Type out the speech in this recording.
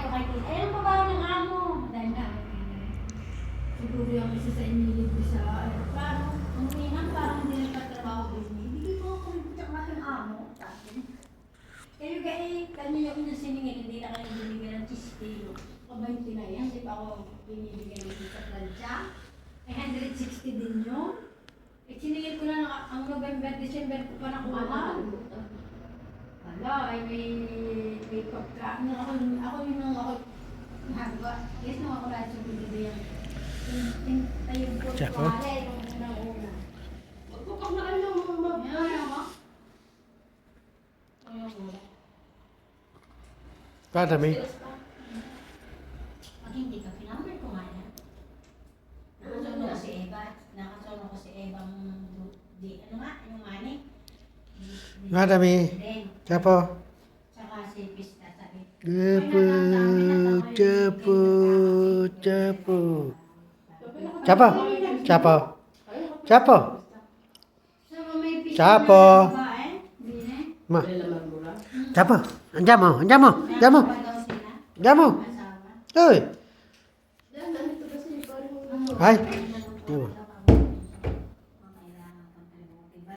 ko kay Tina, eh, ano pa ba ng amo? Dahil na, siguro yung isa sa inyo libre sa aeroplano. Ang minang parang hindi nagtatrabaho din. Hindi ko ako nagputsak na yung amo. Kayo kanyo yung siningin, hindi na kayo binibigyan ng chispilo. Kabay na yan, di pa ako binibigyan ng sa plancha. Ay 160 din yun. Eh, siningin ko na ang November, December ko pa nakuha. Wala, ay may pagka, ako yun nung ako, hangga, yes, nung ako lahat yung binibigyan. Tayong po, wala, yung unang-una. Magpapag na kayo ng mga yan, mo? Ayun, wala. Dami. Pag hindi ka, pinamay ko nga yan. Nakasuno ko si Eva. Nakasuno ko si Eva di, ano nga, yung mani. Dami. Siapa? Tsaka si Pista sabi. Siapa? Siapa? Siapa? Siapa? Siapa? Ma. Siapa? Andiamo. Oi. Hai.